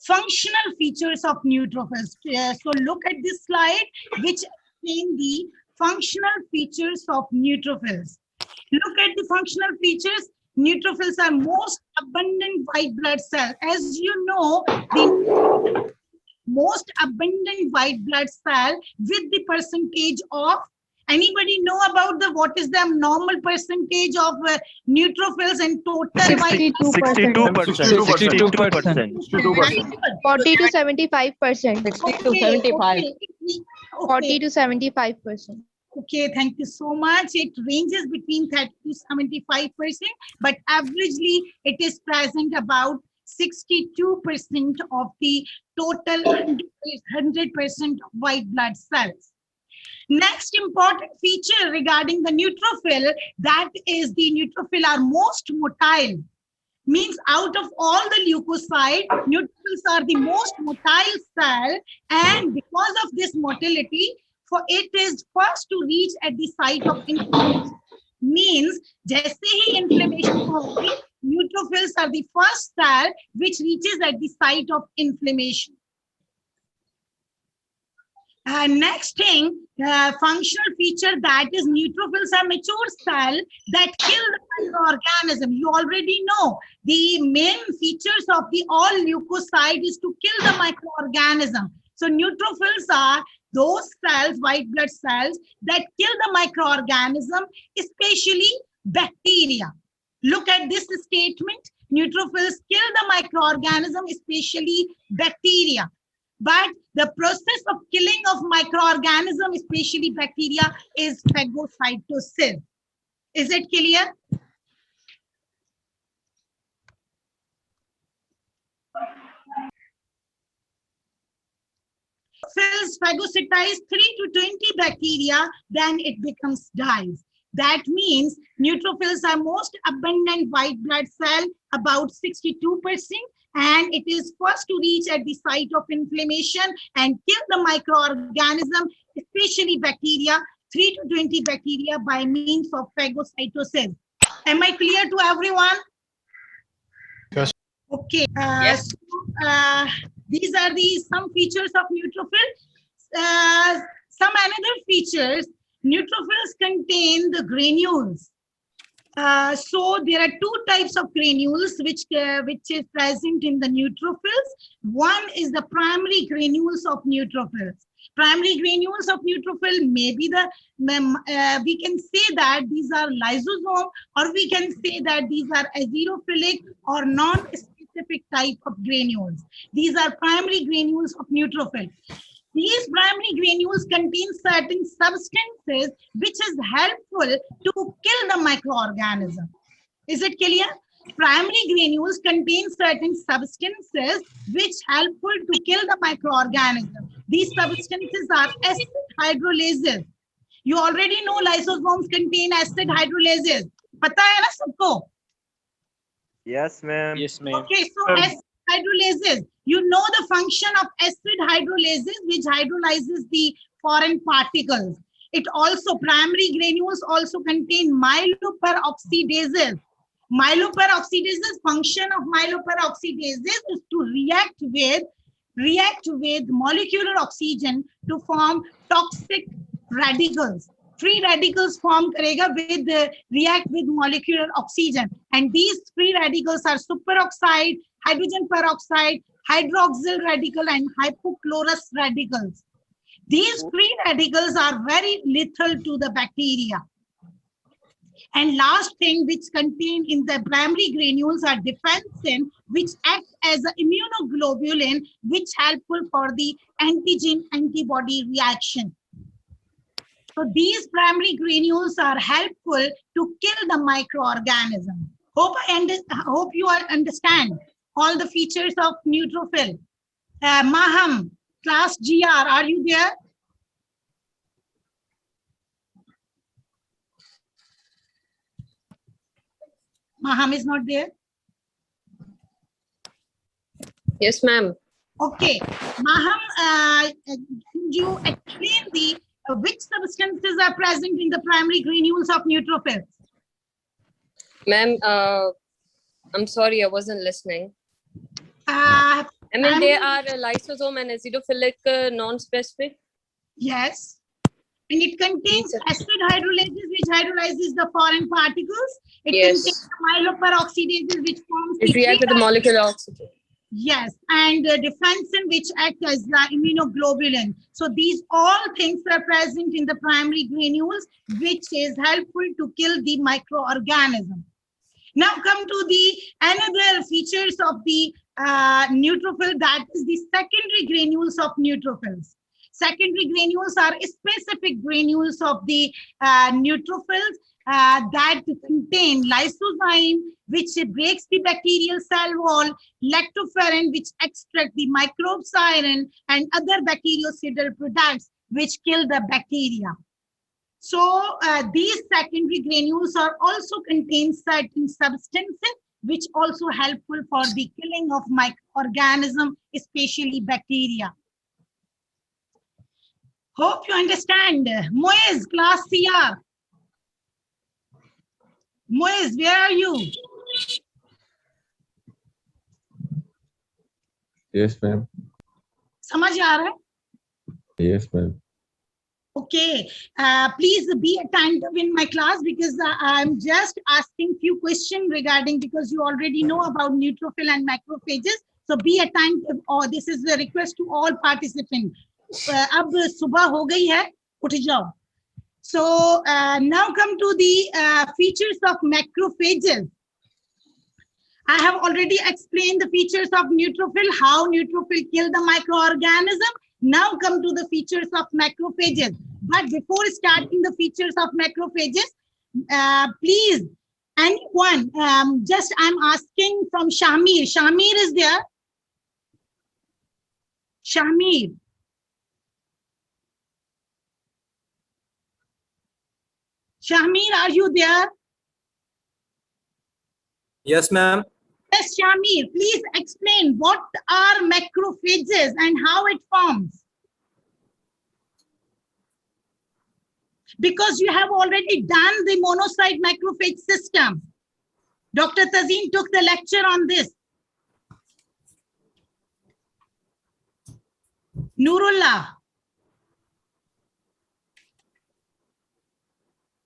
functional features of neutrophils. So look at this slide, which explain the functional features of neutrophils. Look at the functional features. Neutrophils are most abundant white blood cell. As you know, the most abundant white blood cell with the percentage of, anybody know about the what is the normal percentage of neutrophils and total white blood cell? 62%. 40 to 75%. 60 to 75. Okay. 40 to 75%. Okay, thank you so much. It ranges between 30 to 75%, but averagely it is present about 62% of the total 100% of white blood cells. Next important feature regarding the neutrophil, that is the neutrophil are most motile. Means out of all the leukocyte, neutrophils are the most motile cell, and because of this motility, for it is first to reach at the site of inflammation. Means जैसे ही inflammation होगी, neutrophils are the first cell which reaches at the site of inflammation. Next thing, functional feature, that is neutrophils are mature cell that kill the microorganism. You already know the main features of the all leukocyte is to kill the microorganism. So neutrophils are those cells, white blood cells, that kill the microorganism, especially bacteria. Look at this statement. Neutrophils kill the microorganism, especially bacteria. But the process of killing of microorganism, especially bacteria, is phagocytosis. Is it clear? Cells phagocytize 3 to 20 bacteria, then it becomes dies. That means neutrophils are most abundant white blood cell, about 62%, and it is first to reach at the site of inflammation and kill the microorganism, especially bacteria, 3 to 20 bacteria by means of phagocytosis. Am I clear to everyone? Yes. Okay. Yes. So, these are the some features of neutrophil. Some another features, neutrophils contain the granules. So there are two types of granules which is present in the neutrophils. One is the primary granules of neutrophils. Primary granules of neutrophil may be the, we can say that these are lysosome, or we can say that these are aerophilic or non-specific type of granules. These are primary granules of neutrophil. These primary granules contain certain substances which is helpful to kill the microorganism. Is it clear? Primary granules contain certain substances which helpful to kill the microorganism. These substances are acid hydrolases. You already know lysosomes contain acid hydrolases. Pata hai na sabko? Yes, ma'am. Yes, ma'am. Okay, so acid hydrolases. You know the function of acid hydrolases, which hydrolyzes the foreign particles. It also, primary granules also contain myeloperoxidases. Myeloperoxidases, function of myeloperoxidases is to react with molecular oxygen to form toxic radicals. Free radicals form karega with react with molecular oxygen, and these free radicals are superoxide, hydrogen peroxide, hydroxyl radical, and hypochlorous radicals. These free radicals are very lethal to the bacteria. And last thing which contained in the primary granules are defensin, which act as an immunoglobulin, which helpful for the antigen antibody reaction. So these primary granules are helpful to kill the microorganism. Hope you all understand all the features of neutrophil. Maham, class GR, are you there? Maham is not there. Yes, ma'am. Okay, Maham, you explain the which substances are present in the primary granules of neutrophils? Ma'am, I'm sorry, I wasn't listening. I mean, I'm- they are lysosome and acidophilic non-specific. Yes. And it contains acid hydrolases, which hydrolyzes the foreign particles. It Yes. contains myeloperoxidases, which forms It the reacts with the free molecular oxygen. Yes, and defensin, which act as the immunoglobulin. So these all things are present in the primary granules, which is helpful to kill the microorganism. Now come to the another features of the neutrophil, that is the secondary granules of neutrophils. Secondary granules are specific granules of the neutrophils that contain lysozyme, which breaks the bacterial cell wall, lactoferrin, which extract the microbes iron, and other bactericidal products which kill the bacteria. So these secondary granules are also contain certain substances which also helpful for the killing of microorganisms, especially bacteria. Hope you understand. Moez, class CR. Moez, where are you? Yes, ma'am. समझ आ रहा है? Yes, ma'am. Okay, please be attentive in my class because I'm just asking few questions regarding, because you already know about neutrophil and macrophages. So be attentive, or this is a request to all participants. अब सुबह हो गई है, उठ जाओ. So now come to the features of macrophages. I have already explained the features of neutrophil, how neutrophil kill the microorganism. Now come to the features of macrophages. But before starting the features of macrophages, please, anyone, just I'm asking from Shamir. Shamir is there? Shamir. Shamir, are you there? Yes, ma'am. Yes, Shamir, please explain what are macrophages and how it forms. Because you have already done the monocyte macrophage system. Dr. Tazeen took the lecture on this. Nurullah.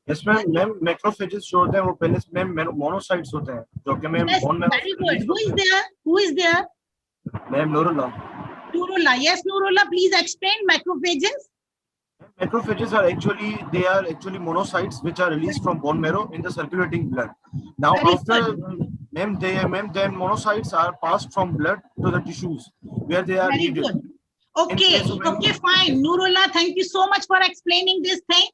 Yes, ma'am macrophages जो होते हैं वो पहले से ma'am monocytes होते हैं जो कि मैम Yes, बोन में very good. Who is there? Who is there? Ma'am Noorullah. Nurullah. Yes, Nurullah, please explain macrophages. Macrophages are actually monocytes which are released from bone marrow in the circulating blood. Now Very after then monocytes are passed from blood to the tissues where they are Very needed. good. Okay, okay, fine. Nurullah, thank you so much for explaining this thing.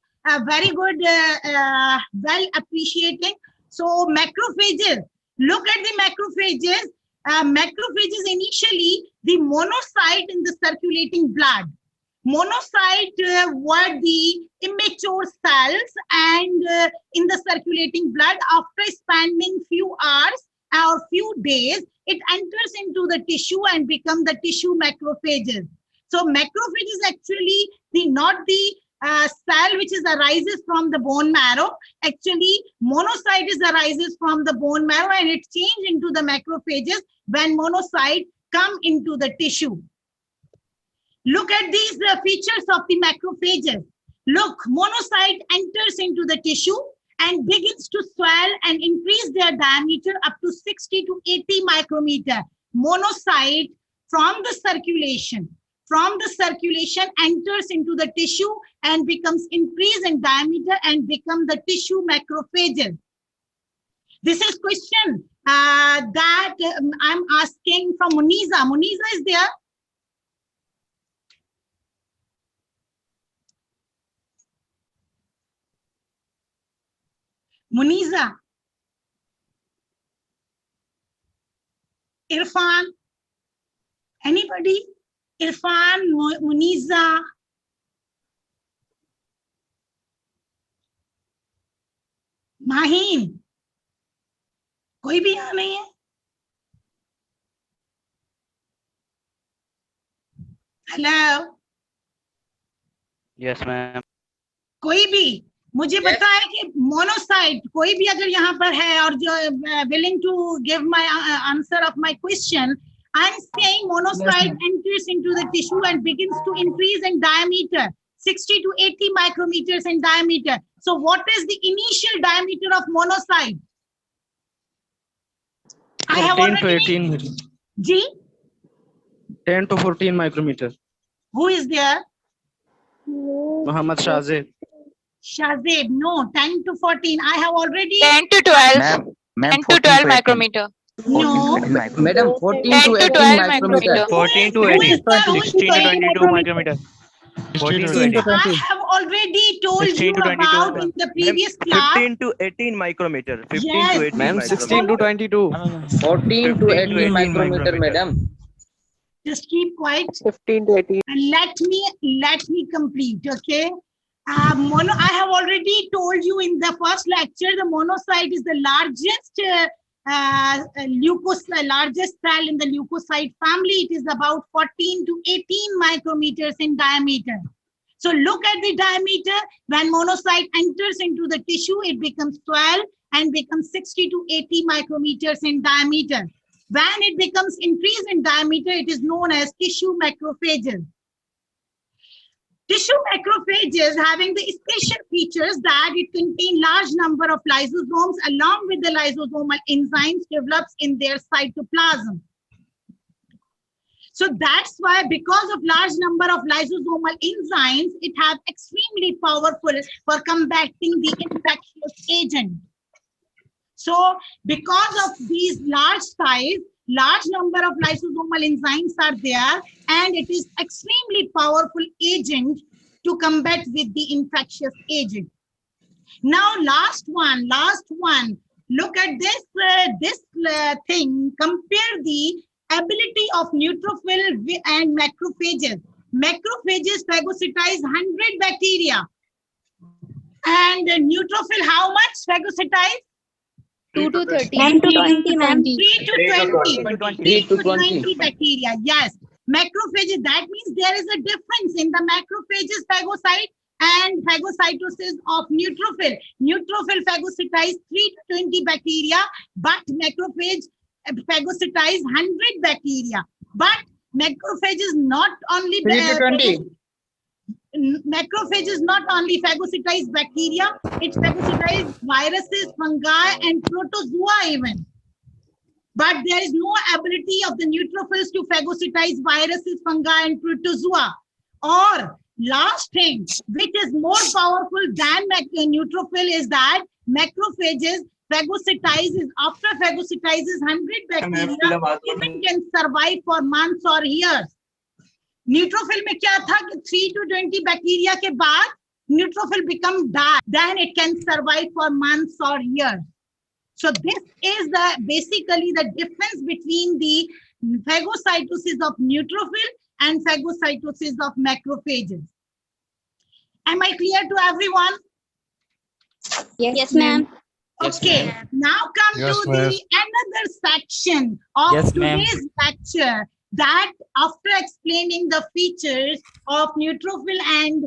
Very good, well appreciating. So macrophages, look at the macrophages. Macrophages initially the monocyte in the circulating blood. Monocyte were the immature cells, and in the circulating blood, after spending few hours or few days, it enters into the tissue and become the tissue macrophages. So macrophage is actually not the cell which arises from the bone marrow. Actually, monocyte arises from the bone marrow, and it changes into the macrophages when monocyte come into the tissue. Look at these features of the macrophages. Look, monocyte enters into the tissue and begins to swell and increase their diameter up to 60 to 80 micrometer. Monocyte from the circulation enters into the tissue and becomes increased in diameter and become the tissue macrophages. This is question that I'm asking from Muniza. Muniza is there? Muniza. Irfan. Anybody? Irfan, Muniza. Maheen, कोई भी यहाँ नहीं है? Hello, Yes, ma'am. कोई भी मुझे बताए कि मोनोसाइट कोई भी अगर यहाँ पर है और जो willing to give my answer of my question, I'm saying monocyte enters into the tissue and begins to increase in diameter, 60 to 80 micrometers in diameter. So what is the initial diameter of monocyte? I have 14 to already. 18. G, 10 to 14 micrometer. who is there? Muhammad Shahzeb. Shazeb, no, 10 to 14. I have already. 10 to 12. Ma'am, 10 to 12 micrometer. No. Madam, 14 10 to to 18 12 micrometer. 14 to Who 18. is there? Who is 16 to there? 22 micrometer. 14 to 16 to 18. 20. I have already told 16 you to 22. about in the previous class. 15 to 18 micrometer. 15 Yes. to 18 Ma'am, micrometer. 16 to 22. 14 to 18 micrometer, madam. Just keep quiet 15 to 18. and let me complete. Okay. I have already told you in the first lecture, the monocyte is the largest largest cell in the leukocyte family. It is about 14 to 18 micrometers in diameter. So look at the diameter. When monocyte enters into the tissue, it becomes 12 and becomes 60 to 80 micrometers in diameter. When it becomes increased in diameter, it is known as tissue macrophages. Tissue macrophages having the special features that it contains large number of lysosomes along with the lysosomal enzymes develops in their cytoplasm. So that's why, because of large number of lysosomal enzymes, it have extremely powerful for combating the infectious agent. So because of these large size, large number of lysosomal enzymes are there, and it is extremely powerful agent to combat with the infectious agent. Now, last one. Look at this thing. Compare the ability of neutrophil and macrophages. Macrophages phagocytize 100 bacteria, and neutrophil how much phagocytize? 2 to 30. 10 to 20, ma'am. 3 to 20. 3 to 20. 20 bacteria. Yes. Macrophages, that means there is a difference in the macrophages phagocyte and phagocytosis of neutrophil. Neutrophil phagocytize 3 to 20 bacteria, but macrophage phagocytize 100 bacteria. But macrophages not only 3 to 20. macrophages not only phagocytize bacteria, it phagocytize viruses, fungi, and protozoa even. But there is no ability of the neutrophils to phagocytize viruses, fungi, and protozoa. Or last thing, which is more powerful than neutrophil, is that macrophages phagocytizes, after phagocytizes 100 bacteria, even can survive for months or years. Neutrophil में क्या था कि 3 to 20 bacteria के बाद neutrophil become die, then it can survive for months or years. So this is basically the difference between the phagocytosis of neutrophil and phagocytosis of macrophages. Am I clear to everyone? Yes, ma'am. Okay, now come to the another section of today's lecture, that after explaining the features of neutrophil and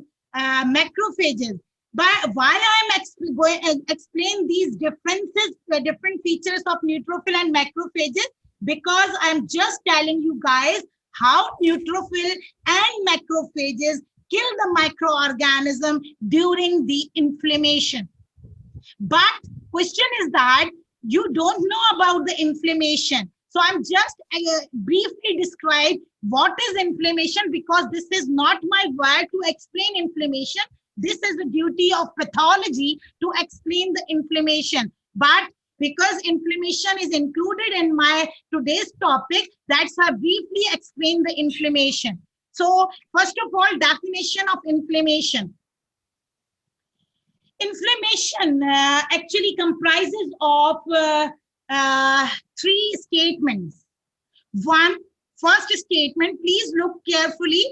macrophages, but why I'm going to explain these differences, the different features of neutrophil and macrophages, because I'm just telling you guys how neutrophil and macrophages kill the microorganism during the inflammation. But question is that you don't know about the inflammation. So I'm just briefly describe what is inflammation, because this is not my word to explain inflammation. This is the duty of pathology to explain the inflammation. But because inflammation is included in my today's topic, that's why I briefly explain the inflammation. So first of all, definition of inflammation. Inflammation actually comprises of three statements. First statement, please look carefully.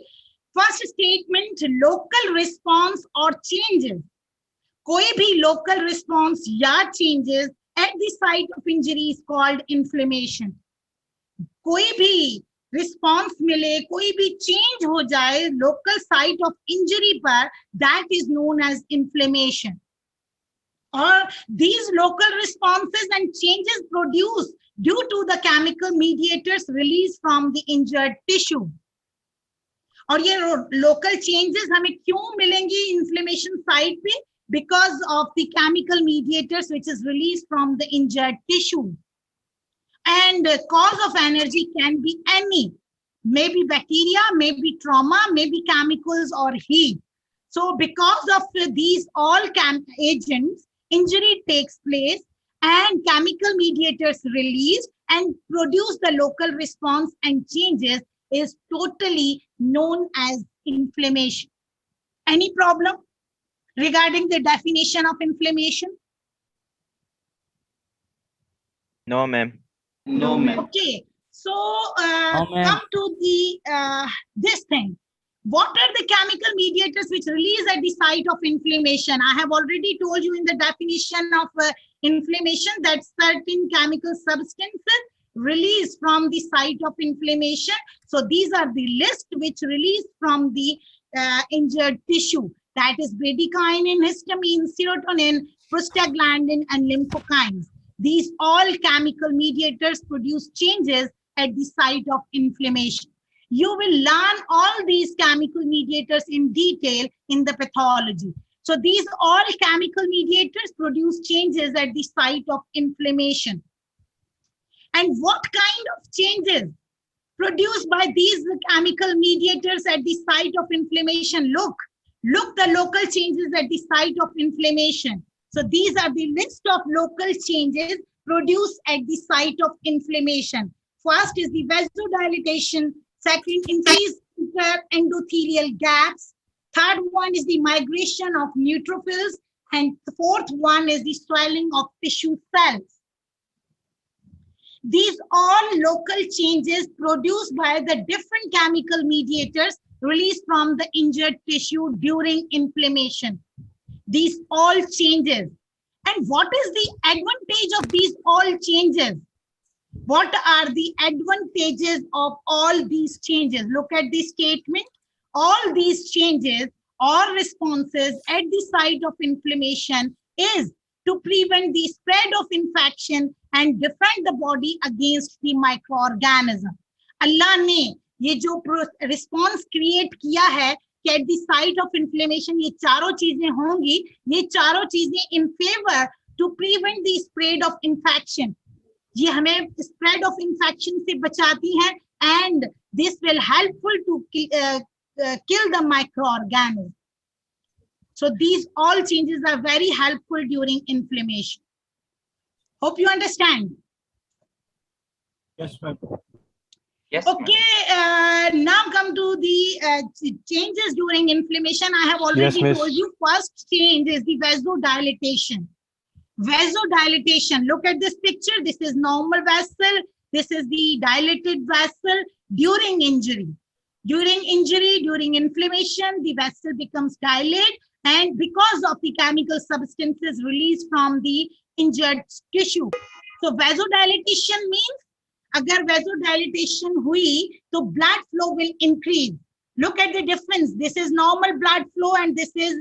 First statement, local response or changes. कोई भी local response या changes at the site of injury is called inflammation. कोई भी response मिले, कोई भी change हो जाए local site of injury पर, that is known as inflammation. Or these local responses and changes produce due to the chemical mediators released from the injured tissue. और ये local changes हमें क्यों मिलेंगी inflammation site पे? Because of the chemical mediators which is released from the injured tissue. And the cause of energy can be any, maybe bacteria, maybe trauma, maybe chemicals or heat. So because of these all agents, injury takes place and chemical mediators released and produce the local response and changes is totally known as inflammation. Any problem regarding the definition of inflammation? No, ma'am. No, ma'am. Okay, so come to the this thing. What are the chemical mediators which release at the site of inflammation? I have already told you in the definition of inflammation that certain chemical substances release from the site of inflammation. So these are the list which release from the injured tissue. That is bradykinin, histamine, serotonin, prostaglandin, and lymphokines. These all chemical mediators produce changes at the site of inflammation. You will learn all these chemical mediators in detail in the pathology. So these all chemical mediators produce changes at the site of inflammation. And what kind of changes produced by these chemical mediators at the site of inflammation? Look the local changes at the site of inflammation. So these are the list of local changes produced at the site of inflammation. First is the vasodilatation. Second, increased endothelial gaps. Third one is the migration of neutrophils. And the fourth one is the swelling of tissue cells. These all local changes produced by the different chemical mediators released from the injured tissue during inflammation. These all changes. And what is the advantage of these all changes? What are the advantages of all these changes? Look at the statement. All these changes or responses at the site of inflammation is to prevent the spread of infection and defend the body against the microorganism. Allah ने ये जो response create किया है कि at the site of inflammation ये चारों चीजें होंगी, ये चारों चीजें in favor to prevent the spread of infection. ये हमें spread of infection से बचाती हैं and this will helpful to kill the microorganism. So these all changes are very helpful during inflammation. Hope you understand. Yes, ma'am. Yes. Okay, now come to the changes during inflammation. I have already Yes, miss. told you first change is the vasodilatation. Vasodilatation, look at this picture. This is normal vessel. This is the dilated vessel during injury. During injury, during inflammation, the vessel becomes dilated and because of the chemical substances released from the injured tissue. So vasodilatation means अगर vasodilatation हुई तो blood flow will increase. Look at the difference. This is normal blood flow and this is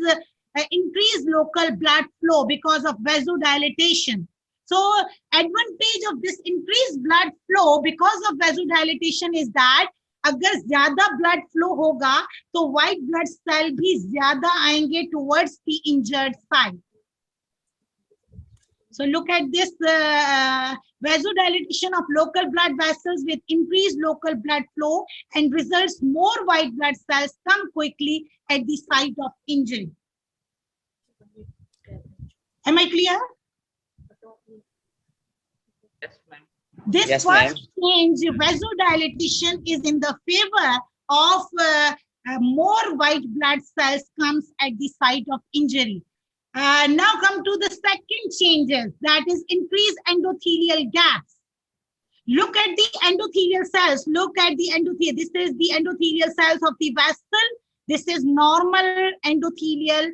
increased local blood flow because of vasodilatation. So advantage of this increased blood flow because of vasodilatation is that अगर ज्यादा blood flow होगा तो white blood cell भी ज्यादा आएंगे towards the injured site. So look at this vasodilatation of local blood vessels with increased local blood flow and results more white blood cells come quickly at the site of injury. Am I clear? Yes, ma'am. This Yes, first change, vasodilatation, is in the favor of more white blood cells comes at the site of injury. Now come to the second changes, that is increased endothelial gaps. Look at the endothelial cells. Look at the endothelial. This is the endothelial cells of the vessel. This is normal endothelial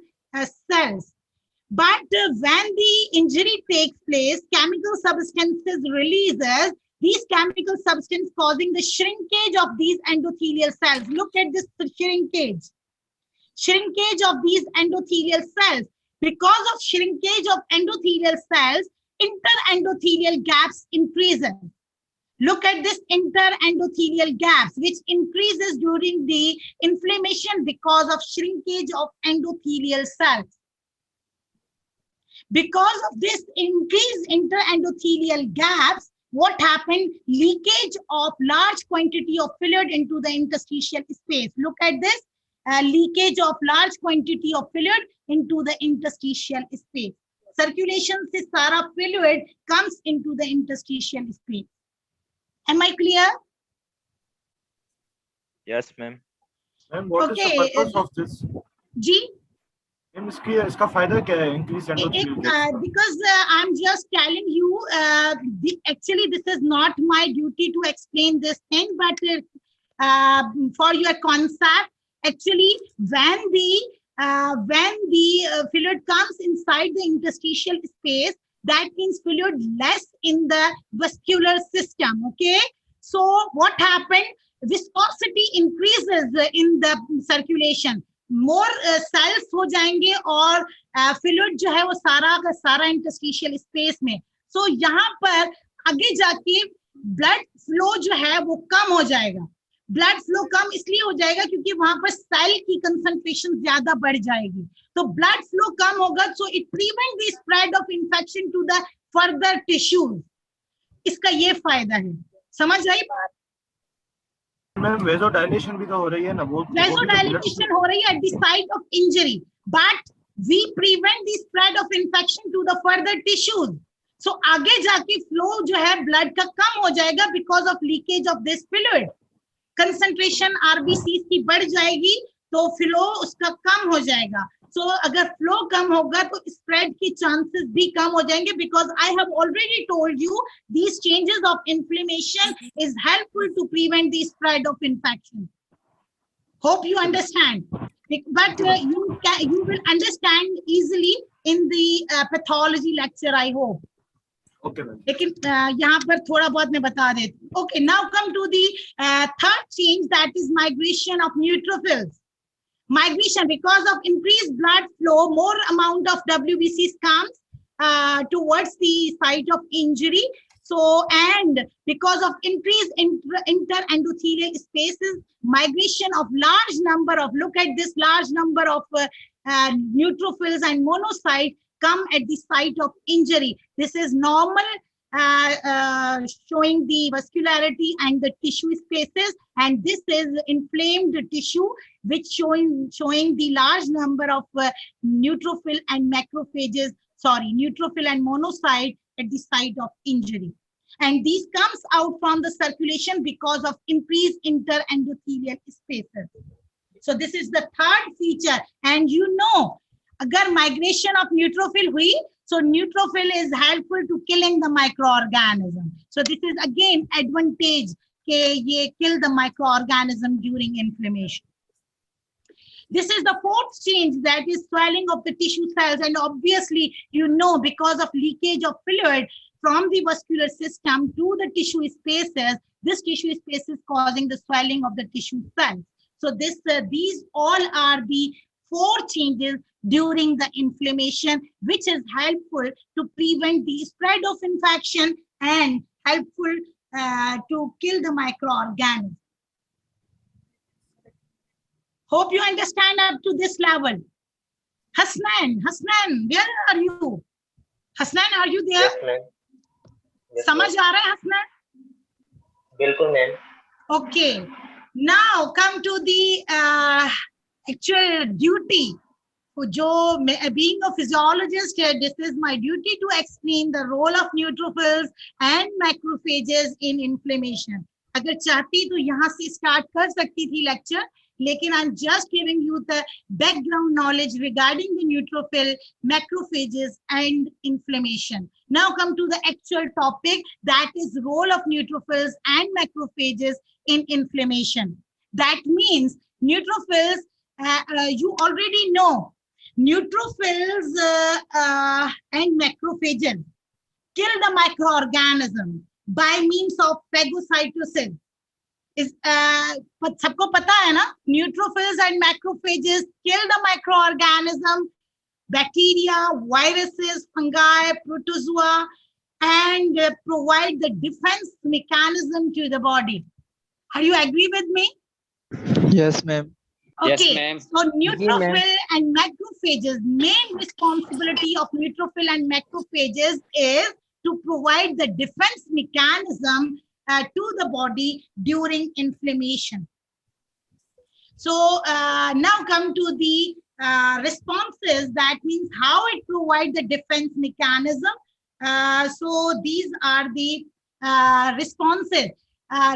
cells. But when the injury takes place, chemical substances releases these chemical substances causing the shrinkage of these endothelial cells. Look at this shrinkage. Shrinkage of these endothelial cells. Because of shrinkage of endothelial cells, interendothelial gaps increases. Look at this interendothelial gaps, which increases during the inflammation because of shrinkage of endothelial cells. Because of this increased interendothelial gaps, what happened? Leakage of large quantity of fluid into the interstitial space. Look at this, leakage of large quantity of fluid into the interstitial space. Circulation से सारा fluid comes into the interstitial space. Am I clear? Yes, ma'am. Ma'am, what is Okay, the purpose of this? Ji, Ma'am, इसका फायदा क्या है? Increase endothelial gaps. because I'm just telling you, actually this is not my duty to explain this thing, but for your concept, actually when the fluid comes inside the interstitial space, that means fluid less in the vascular system. Okay, so what happened? Viscosity increases in the circulation. More cells हो जाएंगे और fluid जो है वो सारा का सारा interstitial space में. So यहाँ पर आगे जाके blood flow जो है वो कम हो जाएगा. ब्लड फ्लो कम इसलिए हो जाएगा क्योंकि वहां पर सेल की कंसंट्रेशन ज्यादा बढ़ जाएगी. तो ब्लड फ्लो कम होगा, so it prevent the spread of infection to the further tissues. इसका ये फायदा है. समझ आई बात? मैम वेसोडाइलेशन भी तो हो रही है ना, वो वेसोडाइलेशन हो रही है at the site of injury, but we prevent the spread of infection to the further tissues. So आगे जाके फ्लो जो है ब्लड का कम हो जाएगा because of leakage of this fluid. Concentration RBC की बढ़ जाएगी तो फ्लो उसका कम हो जाएगा. सो अगर फ्लो कम होगा तो स्प्रेड की चांसेस भी कम हो जाएंगे, because I have already told you these changes of inflammation is helpful to prevent the spread of infection. Hope you understand, but you will understand easily in the pathology lecture, I hope. Okay, ma'am. लेकिन यहाँ पर थोड़ा बहुत मैं बता देती हूँ. Okay, now come to the third change, that is migration of neutrophils. Migration, because of increased blood flow, more amount of WBCs comes towards the site of injury. So, and because of increased interendothelial spaces, migration of large number of, look at this large number of neutrophils and monocytes come at the site of injury. This is normal, showing the vascularity and the tissue spaces, and this is inflamed tissue which showing the large number of neutrophil and macrophages, neutrophil and monocyte at the site of injury. And these comes out from the circulation because of increased interendothelial spaces. So this is the third feature. And you know, agar migration of neutrophil hui, so neutrophil is helpful to killing the microorganism. So this is again advantage ke ye kill the microorganism during inflammation. This is the fourth change, that is swelling of the tissue cells. And obviously, you know, because of leakage of fluid from the vascular system to the tissue spaces, this tissue space is causing the swelling of the tissue cells. So these all are the four changes during the inflammation, which is helpful to prevent the spread of infection and helpful to kill the microorganisms. Hope you understand up to this level. Hasnan, where are you? Hasnan, are you there? Yes, ma'am. Yes, समझ आ रहा है Hasnan? बिल्कुल ma'am. Okay. Now come to the actual duty. Being a physiologist, this is my duty to explain the role of neutrophils and macrophages in inflammation. अगर चाहती तो यहाँ से start कर सकती थी lecture, लेकिन I'm just giving you the background knowledge regarding the neutrophil, macrophages, and inflammation. Now come to the actual topic, that is role of neutrophils and macrophages in inflammation. That means neutrophils, you already know, neutrophils and macrophages kill the microorganism by means of phagocytosis. सबको पता है ना, neutrophils and macrophages kill the microorganism, bacteria, viruses, fungi, protozoa, and provide the defense mechanism to the body. Are you agree with me? Yes, ma'am. Yes, Okay, ma'am. so neutrophil and macrophages, main responsibility of neutrophil and macrophages is to provide the defense mechanism to the body during inflammation. So now come to the responses. That means how it provides the defense mechanism. So these are the responses.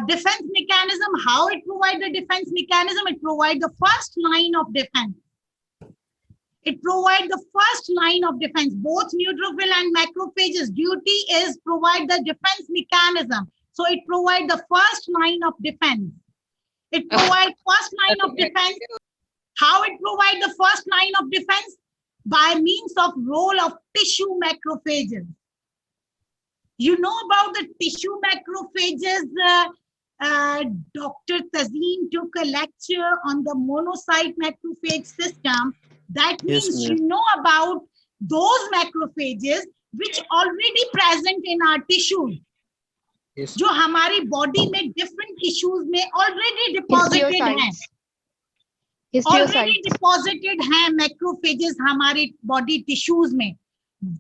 Defense mechanism, how it provides the defense mechanism? It provides the first line of defense. It provides the first line of defense. Both neutrophil and macrophages duty is provide the defense mechanism. So it provides the first line of defense. It provides first line of defense. How it provides the first line of defense? By means of role of tissue macrophages. You know about the tissue macrophages. Dr. Tazeen took a lecture on the monocyte macrophage system. That means Yes, ma'am. you know about those macrophages which already present in our tissues. Yes. जो हमारी body में different tissues में already deposited हैं, already deposited हैं macrophages हमारे body tissues में.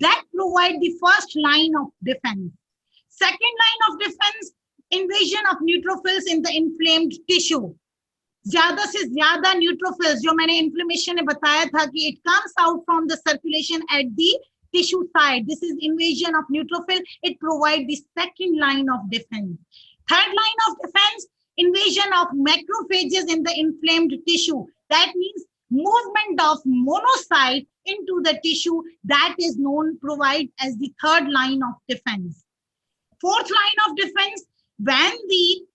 That provide the first line of defense. Second line of defense, invasion of neutrophils in the inflamed tissue. ज्यादा से ज्यादा neutrophils जो मैंने inflammation में बताया था कि it comes out from the circulation at the tissue side. This is invasion of neutrophil. It provides the second line of defense. Third line of defense, invasion of macrophages in the inflamed tissue. That means movement of monocyte into the tissue. That is known, provide as the third line of defense. Fourth line of defense, when the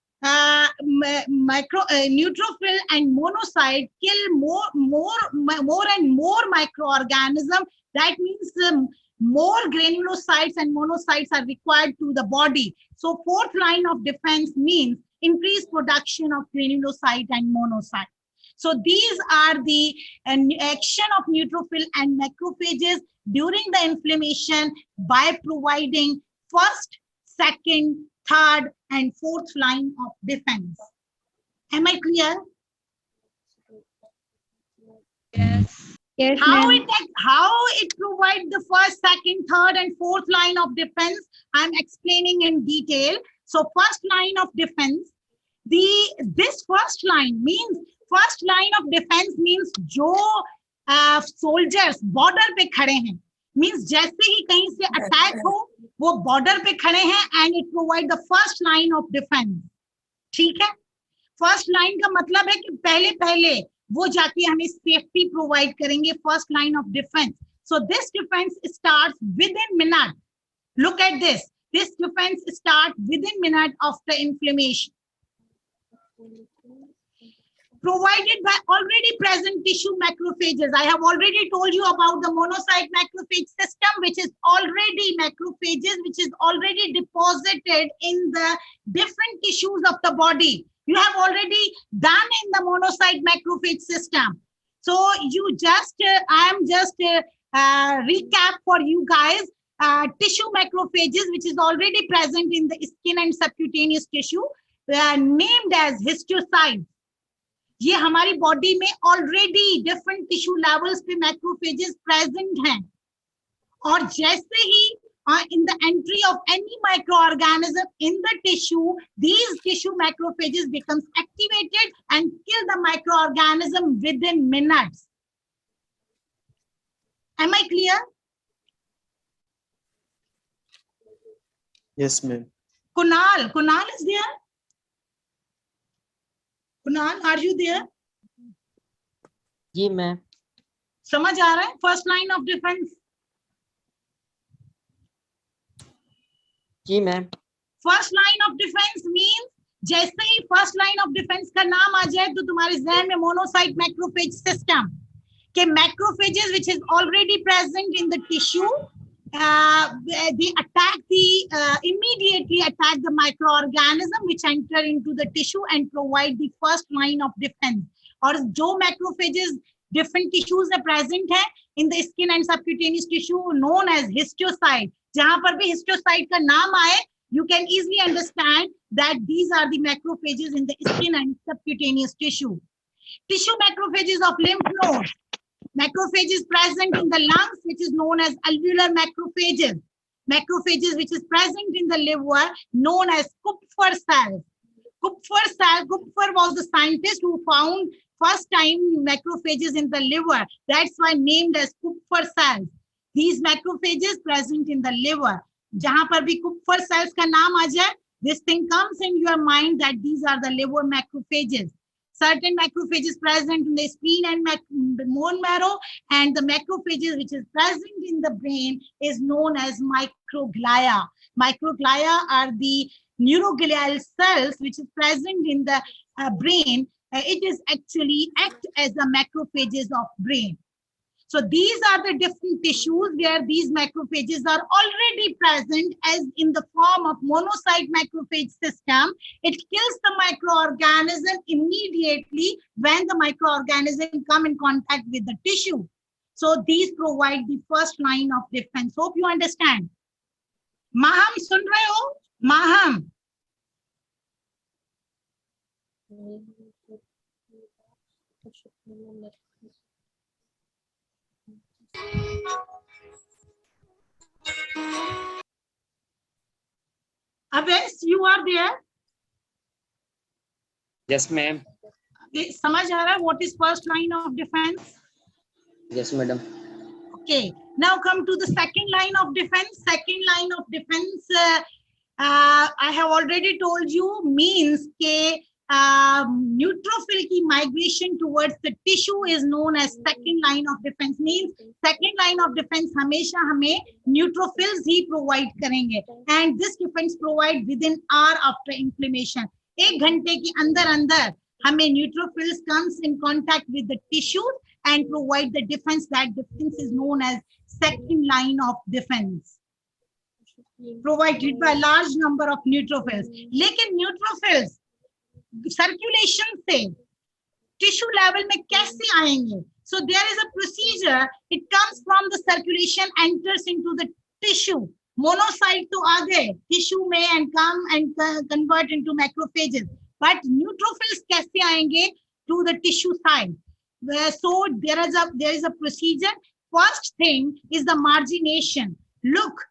neutrophil and monocyte kill more and more microorganisms. That means more granulocytes and monocytes are required to the body. So fourth line of defense means increased production of granulocyte and monocyte. So these are the action of neutrophil and macrophages during the inflammation by providing first, second, third, and fourth line of defense. Am I clear? Yes. Yes, How ma'am. it provides the first, second, third, and fourth line of defense, I'm explaining in detail. So first line of defense, this first line means first line of defense means जो soldiers border पे खड़े हैं, means जैसे ही कहीं से attack हो वो border पे खड़े हैं and it provide the first line of defense. ठीक है, first line का मतलब है कि पहले वो जाके हमें safety provide करेंगे, first line of defense. So this defense starts within minute. Look at this. This defense starts within minute of the inflammation. Provided by already present tissue macrophages. I have already told you about the monocyte macrophage system, which is already macrophages, which is already deposited in the different tissues of the body. You have already done in the monocyte macrophage system. So you just, I am just recap for you guys. Tissue macrophages, which is already present in the skin and subcutaneous tissue, named as histiocytes. ये हमारी body में already different tissue levels पे macrophages present हैं और जैसे ही in the entry of any microorganism in the tissue, these tissue macrophages becomes activated and kill the microorganism within minutes. Am I clear? Yes, ma'am. Kunal is there? Kunal, are you there? जी ma'am. समझ आ रहा है? First line of defense. जी ma'am. First line of defense means जैसे ही first line of defense का नाम आ जाए तो तुम्हारे जहन में monocyte macrophage system के macrophages which is already present in the tissue, they attack immediately attack the microorganism which enter into the tissue and provide the first line of defense. और जो macrophages different tissues में present है, in the skin and subcutaneous tissue known as histiocyte. जहां पर भी histiocyte का नाम आए, you can easily understand that these are the macrophages in the skin and subcutaneous tissue. Tissue macrophages of lymph nodes. Macrophages present in the lungs, which is known as alveolar macrophages. Macrophages which is present in the liver, known as Kupffer cells. Kupffer was the scientist who found first time macrophages in the liver. That's why named as Kupffer cells. These macrophages present in the liver. जहां पर भी Kupffer cells का नाम आ जाए, this thing comes in your mind that these are the liver macrophages. Certain macrophages present in the spleen and bone marrow, and the macrophages which is present in the brain is known as microglia. Microglia are the neuroglial cells which is present in the brain. It is actually act as the macrophages of brain. So these are the different tissues where these macrophages are already present as in the form of monocyte macrophage system. It kills the microorganism immediately when the microorganism come in contact with the tissue. So these provide the first line of defense. Hope you understand. Maham, sun rahe ho? Maham. Aves, you are there? Yes, ma'am. समझ आ रहा है what is first line of defense? Yes, madam. Okay, now come to the second line of defense. Second line of defense, I have already told you, means ke neutrophil ki migration towards the tissue is known as second line of defense. Means second line of defense हमेशा हमें neutrophils ही provide करेंगे, and this defense provide within hour after inflammation. एक घंटे के अंदर हमें neutrophils comes in contact with the tissue and provide the defense. That defense is known as second line of defense, provided by large number of neutrophils. लेकिन neutrophils circulation से tissue level में कैसे आएंगे? So there is a procedure. It comes from the circulation, enters into the tissue. Monocyte तो आ गए tissue में and come and convert into macrophages. But neutrophils कैसे आएंगे to the tissue side? So there is a procedure. First thing is the margination. Look,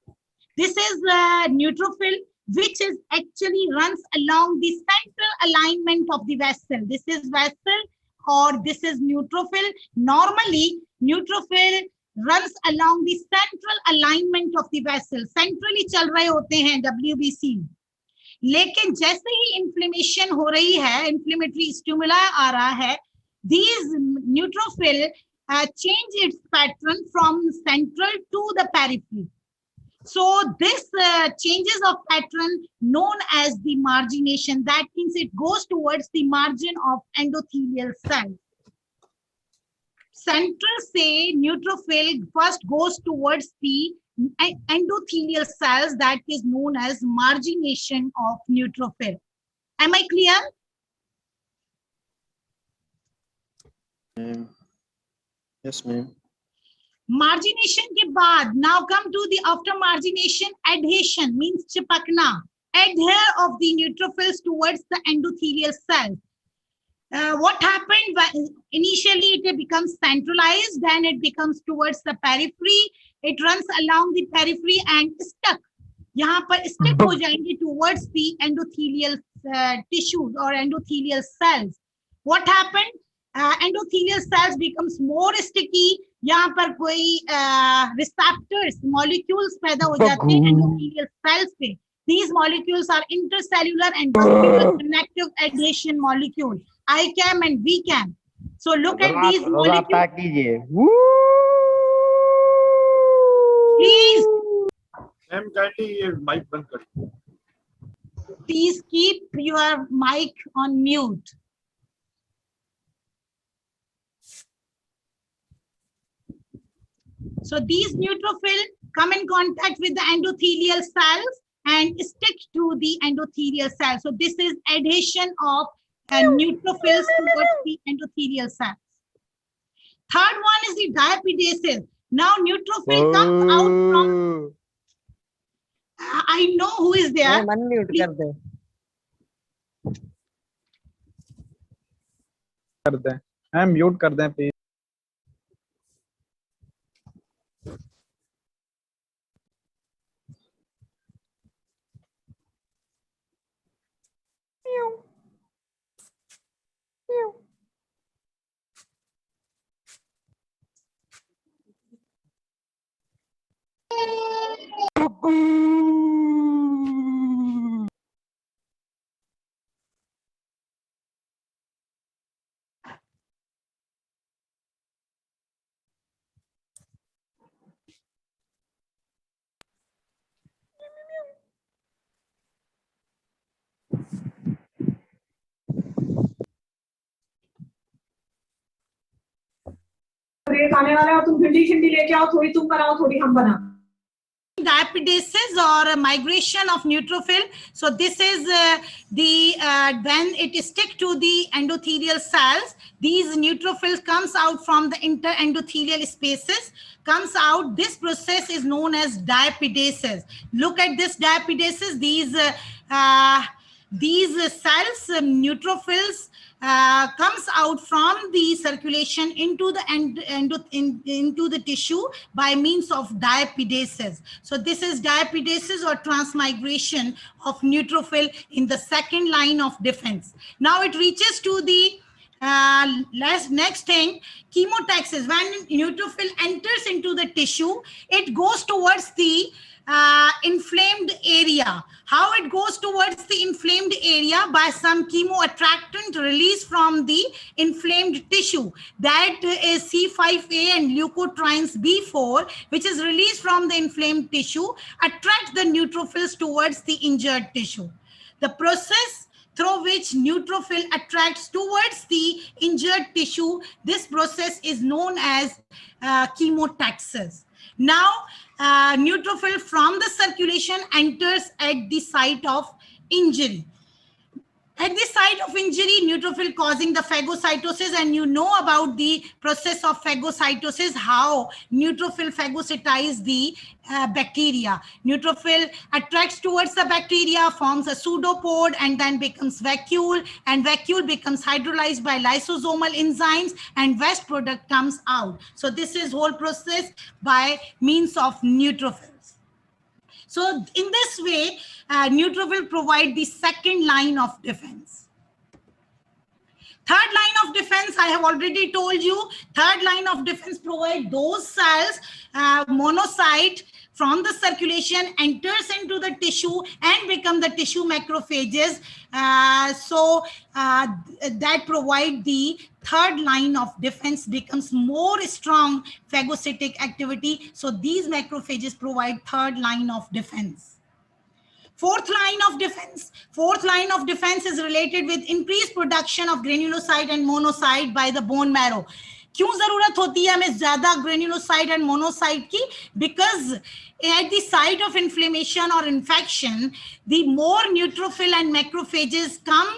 this is a neutrophil which is actually runs along the central alignment of the vessel. This is vessel or this is neutrophil. Normally, neutrophil runs along the central alignment of the vessel. Centrally चल रहे होते हैं WBC. लेकिन जैसे ही inflammation हो रही है, inflammatory stimuli आ रहा है, these neutrophil change its pattern from central to the periphery. So this changes of pattern known as the margination. That means it goes towards the margin of endothelial cells. Central से neutrophil first goes towards the endothelial cells. That is known as margination of neutrophil. Am I clear? Yes, ma'am. Margination के बाद, now come to the after margination, adhesion means चिपकना, adhere of the neutrophils towards the endothelial cells. What happened? Initially it becomes centralized, then it becomes towards the periphery. It runs along the periphery and stuck. यहाँ पर stick हो जाएंगे towards the endothelial tissues or endothelial cells. What happened? Endothelial cells becomes more sticky. यहाँ पर कोई receptors, molecules पैदा हो जाते हैं endothelial cells पे. These molecules are intercellular and connective adhesion molecules, ICAM and VCAM. So look at these molecules. Please. Ma'am, kindly ये mic बंद करिए. Please keep your mic on mute. So these neutrophils come in contact with the endothelial cells and stick to the endothelial cells. So this is adhesion of neutrophils towards the endothelial cells. Third one is the diapedesis. Now neutrophil comes out from, I know who is there. Unmute कर दे ma'am mute कर दें please. आने वाला है, तुम भिंडी खिंडी लेके आओ, थोड़ी तुम बनाओ थोड़ी हम बना। Diapedasis or migration of neutrophil. So this is when it stick to the endothelial cells, these neutrophils comes out from the interendothelial spaces, comes out. This process is known as diapedasis. Look at this diapedasis. These cells, neutrophils, comes out from the circulation into the tissue by means of diapedasis. So this is diapedasis or transmigration of neutrophil in the second line of defense. Now it reaches to the next thing, chemotaxis. When neutrophil enters into the tissue, it goes towards the inflamed area. How it goes towards the inflamed area? By some chemoattractant released from the inflamed tissue. That is C5a and leukotrienes B4, which is released from the inflamed tissue, attract the neutrophils towards the injured tissue. The process through which neutrophil attracts towards the injured tissue, this process is known as chemotaxis. Now, neutrophil from the circulation enters at the site of injury. At the site of injury, neutrophil causing the phagocytosis, and you know about the process of phagocytosis, how neutrophil phagocytize the bacteria. Neutrophil attracts towards the bacteria, forms a pseudopod, and then becomes vacuole, and vacuole becomes hydrolyzed by lysosomal enzymes, and waste product comes out. So this is whole process by means of neutrophils. So in this way, neutrophil provide the second line of defense. Third line of defense, I have already told you, third line of defense provide those cells, monocyte from the circulation enters into the tissue and become the tissue macrophages. That provide the third line of defense, becomes more strong phagocytic activity. So these macrophages provide third line of defense. Fourth line of defense. Fourth line of defense is related with increased production of granulocyte and monocyte by the bone marrow. क्यों जरूरत होती है हमें ज्यादा granulocyte and monocyte की? Because at the site of inflammation or infection, the more neutrophil and macrophages come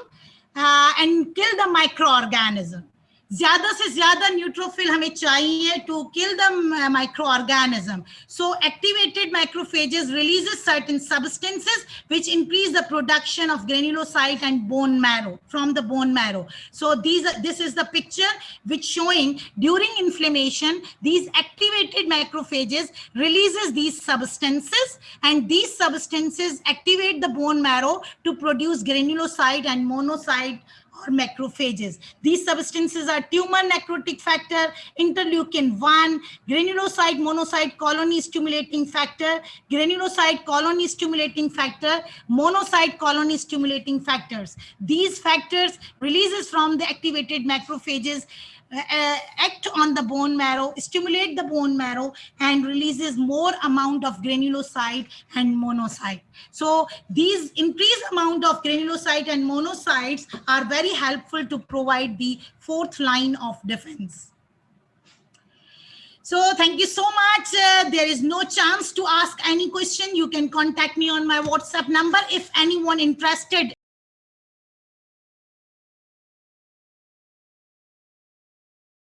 and kill the microorganism. ज्यादा से ज्यादा न्यूट्रोफिल हमें चाहिए to kill the microorganism. So activated macrophages releases certain substances which increase the production of granulocyte and bone marrow from the bone marrow. So this is the picture which showing during inflammation, these activated macrophages releases these substances, and these substances activate the bone marrow to produce granulocyte and monocyte or macrophages. These substances are tumor necrotic factor, interleukin-1, granulocyte monocyte colony stimulating factor, granulocyte colony stimulating factor, monocyte colony stimulating factors. These factors releases from the activated macrophages act on the bone marrow, stimulate the bone marrow, and releases more amount of granulocyte and monocyte. So these increased amount of granulocyte and monocytes are very helpful to provide the fourth line of defense. So thank you so much. There is no chance to ask any question. You can contact me on my WhatsApp number if anyone interested